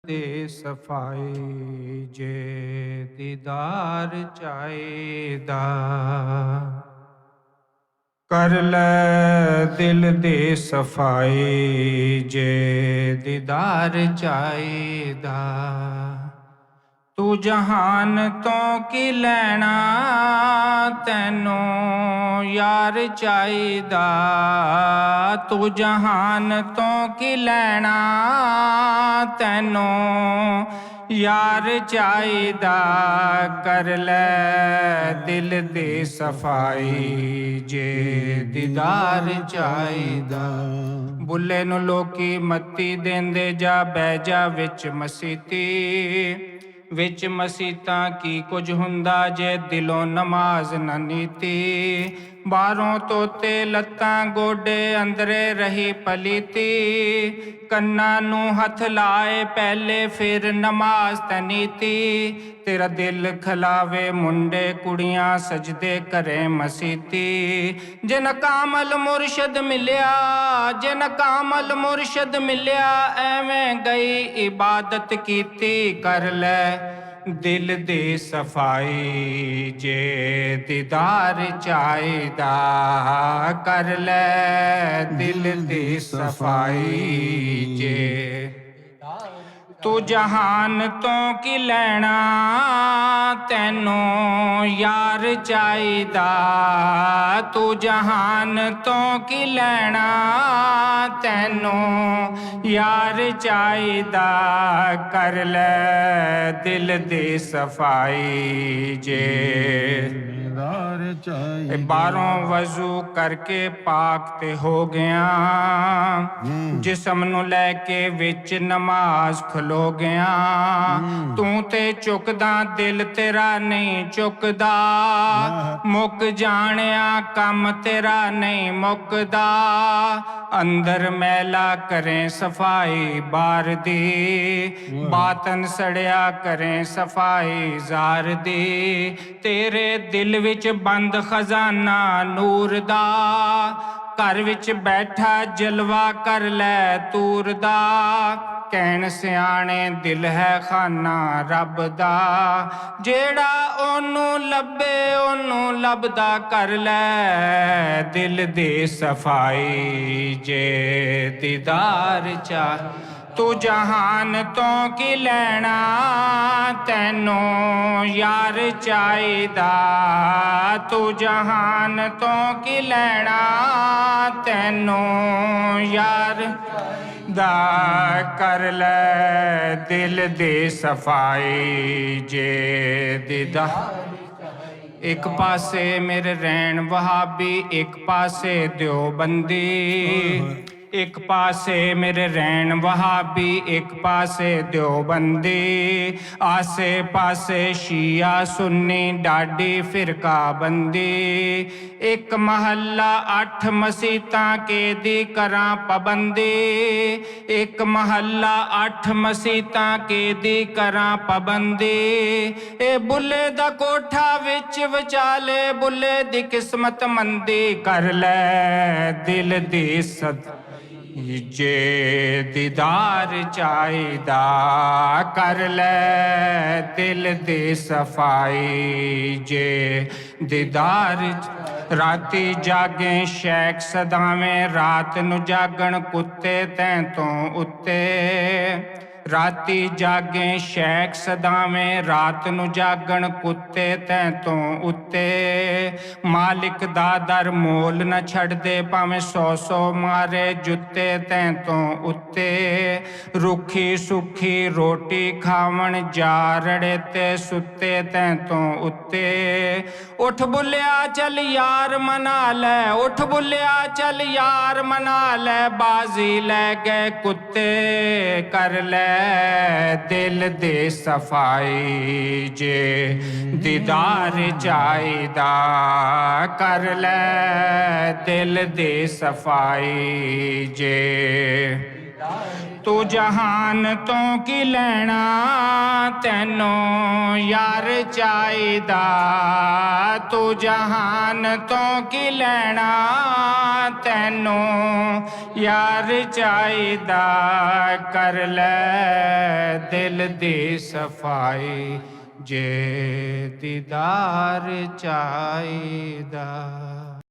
ਦੇ ਸਫਾਈ ਜੇ ਦੀਦਾਰ ਚਾਹੀਦਾ। ਕਰ ਲੈ ਦਿਲ ਦੀ ਸਫਾਈ ਜੇ ਦੀਦਾਰ ਚਾਹੀਦਾ। ਤੂੰ ਜਹਾਨ ਤੋਂ ਕੀ ਲੈਣਾ, ਤੈਨੂੰ ਯਾਰ ਚਾਹੀਦਾ। ਤੂੰ ਜਹਾਨ ਤੋਂ ਕੀ ਲੈਣਾ, ਤੈਨੂੰ ਯਾਰ ਚਾਹੀਦਾ। ਕਰ ਲੈ ਦਿਲ ਦੀ ਸਫਾਈ ਜੇ ਦੀਦਾਰ ਚਾਹੀਦਾ। ਬੁੱਲੇ ਨੂੰ ਲੋਕੀ ਮੱਤੀ ਦੇਂਦੇ, ਜਾ ਬਹਿ ਜਾ ਵਿੱਚ ਮਸੀਤੀ। ਵਿੱਚ ਮਸੀਤਾਂ ਕੀ ਕੁਝ ਹੁੰਦਾ ਜੇ ਦਿਲੋਂ ਨਮਾਜ਼ ਨਾ ਨੀਤੀ। ਬਾਹਰੋਂ ਤੋਤੇ ਲੱਤਾਂ ਗੋਡੇ, ਅੰਦਰੇ ਰਹੀ ਪਲੀਤੀ। ਕੰਨਾਂ ਨੂੰ ਹੱਥ ਲਾਏ ਪਹਿਲੇ, ਫਿਰ ਨਮਾਜ਼ ਤਨੀਤੀ। ਤੇਰਾ ਦਿਲ ਖਲਾਵੇ ਮੁੰਡੇ ਕੁੜੀਆਂ, ਸਜਦੇ ਕਰੇ ਮਸੀਤੀ। ਜਿਨ ਕਾਮਲ ਮੁਰਸ਼ਦ ਮਿਲਿਆ, ਜਿਨ ਕਾਮਲ ਮੁਰਸ਼ਦ ਮਿਲਿਆ, ਐਵੇਂ ਗਈ ਇਬਾਦਤ ਕੀਤੀ। ਕਰ ਲੈ ਦਿਲ ਦੀ ਸਫਾਈ ਜੇ ਦੀਦਾਰ ਚਾਹੀਦਾ। ਕਰ ਲੈ ਦਿਲ ਦੀ ਸਫਾਈ ਜੇ। ਤੂੰ ਜਹਾਨ ਤੋਂ ਕੀ ਲੈਣਾ, ਤੈਨੂੰ ਯਾਰ ਚਾਹੀਦਾ। ਤੂੰ ਜਹਾਨ ਤੋਂ ਕੀ ਲੈਣਾ, ਤੈਨੂੰ ਯਾਰ ਚਾਹੀਦਾ। ਕਰ ਲੈ ਦਿਲ ਦੀ ਸਫਾਈ ਜੇ ਚਾਹੀਦਾ। ਬਾਹਰੋਂ ਵਜ਼ੂ ਕਰਕੇ ਪਾਕ ਤੇ ਹੋ ਗਿਆ, ਜਿਸਮ ਨੂੰ ਲੈ ਕੇ ਵਿੱਚ ਨਮਾਜ਼ ਖਲੋ ਗਿਆ। ਤੂੰ ਤੇ ਝੁਕਦਾ, ਦਿਲ ਤੇਰਾ ਨਹੀਂ ਝੁਕਦਾ। ਮੁੱਕ ਜਾਣਿਆ ਕੰਮ ਤੇਰਾ ਨਹੀਂ ਮੁੱਕਦਾ। ਅੰਦਰ ਮੈਲਾ ਕਰੇ ਸਫਾਈ ਬਾਹਰ ਦੀ, ਬਾਤਨ ਸੜਿਆ ਕਰੇ ਸਫਾਈ ਜ਼ਾਰ ਦੀ। ਤੇਰੇ ਦਿਲ ਵਿੱਚ ਬੰਦ ਖਜ਼ਾਨਾ ਨੂਰ ਦਾ, ਘਰ ਵਿੱਚ ਬੈਠਾ ਜਲਵਾ ਕਰ ਲੈ ਤੂਰ ਦਾ। ਕਹਿਣ ਸਿਆਣੇ ਦਿਲ ਹੈ ਖਾਨਾ ਰੱਬ ਦਾ, ਜਿਹੜਾ ਉਹਨੂੰ ਲੱਭੇ ਉਹਨੂੰ ਲੱਭਦਾ। ਕਰ ਲੈ ਦਿਲ ਦੀ ਸਫਾਈ ਜੇ ਦੀਦਾਰ ਚਾਹ। ਤੂੰ ਜਹਾਨ ਤੋਂ ਕੀ ਲੈਣਾ, ਤੈਨੂੰ ਯਾਰ ਚਾਹੀਦਾ। ਤੂੰ ਜਹਾਨ ਤੋਂ ਕੀ ਲੈਣਾ, ਤੈਨੂੰ ਯਾਰ ਦਾ। ਕਰ ਲੈ ਦਿਲ ਦੀ ਸਫਾਈ ਜੇ ਦੀਦਾਰ। ਇੱਕ ਪਾਸੇ ਮੇਰੇ ਰਹਿਣ ਵਹਾਬੀ, ਇੱਕ ਪਾਸੇ ਦਿਓਬੰਦੀ। ਇੱਕ ਪਾਸੇ ਮੇਰੇ ਰਹਿਣ ਵਹਾਬੀ, ਇੱਕ ਪਾਸੇ ਦਿਓਬੰਦੀ। ਆਸੇ ਪਾਸੇ ਸ਼ੀਆ ਸੁੰਨੀ, ਡਾਢੀ ਫਿਰਕਾ ਬੰਦੀ। ਇੱਕ ਮਹੱਲਾ 8 ਮਸੀਤਾਂ ਕਿਹਦੀ ਕਰਾਂ ਪਾਬੰਦੀ। ਇੱਕ ਮਹੱਲਾ 8 ਮਸੀਤਾਂ ਕਿਹਦੀ ਕਰਾਂ ਪਾਬੰਦੀ। ਇਹ ਬੁੱਲੇ ਦਾ ਕੋਠਾ ਵਿੱਚ ਵਿਚਾਲੇ, ਬੁੱਲੇ ਦੀ ਕਿਸਮਤ ਮੰਦੀ। ਕਰ ਲੈ ਦਿਲ ਦੀ ਸਦ ਜੇ ਦੀਦਾਰ ਚਾਹੀਦਾ। ਕਰ ਲੈ ਦਿਲ ਦੀ ਸਫਾਈ ਜੇ ਦੀਦਾਰ। ਰਾਤੀ ਜਾਗੇ ਸ਼ੈਖ ਸਦਾਵੇਂ, ਰਾਤ ਨੂੰ ਜਾਗਣ ਕੁੱਤੇ ਤੈਂ ਤੋਂ ਉੱਤੇ। ਰਾਤੀ ਜਾਗੇ ਸ਼ੈਖ ਸਦਾਵੇਂ, ਰਾਤ ਨੂੰ ਜਾਗਣ ਕੁੱਤੇ ਤੈਂ ਤੋਂ ਉੱਤੇ। ਮਾਲਿਕ ਦਾ ਦਰ ਮੋਲ ਨਾ ਛੱਡਦੇ, ਭਾਵੇਂ 100 ਮਾਰੇ ਜੁੱਤੇ ਤੈਂ ਤੋਂ ਉੱਤੇ। ਰੁੱਖੀ ਸੁੱਖੀ ਰੋਟੀ ਖਾਵਣ, ਜਾ ਰੜੇ ਤੇ ਸੁੱਤੇ ਤੈਂ ਤੋਂ ਉੱਤੇ। ਉੱਠ ਬੁੱਲਿਆ ਚੱਲ ਯਾਰ ਮਨਾ ਲੈ, ਉੱਠ ਬੁੱਲਿਆ ਚੱਲ ਯਾਰ ਮਨਾ ਲੈ। ਬਾਜ਼ੀ ਲੈ ਗਏ ਕੁੱਤੇ। ਕਰ ਲੈ ਦਿਲ ਦੀ ਸਫਾਈ ਜੇ ਦੀਦਾਰ ਚਾਹੀਦਾ। ਕਰ ਲੈ ਦਿਲ ਦੀ ਸਫਾਈ ਜੇ ਤੂੰ ਜਹਾਨ ਤੋਂ ਕੀ ਲੈਣਾ, ਤੈਨੂੰ ਯਾਰ ਚਾਹੀਦਾ। ਤੂੰ ਜਹਾਨ ਤੋਂ ਕੀ ਲੈਣਾ, ਤੈਨੂੰ ਯਾਰ ਚਾਹੀਦਾ। ਕਰ ਲੈ ਦਿਲ ਦੀ ਸਫਾਈ, ਜੇ ਦੀਦਾਰ ਚਾਹੀਦਾ।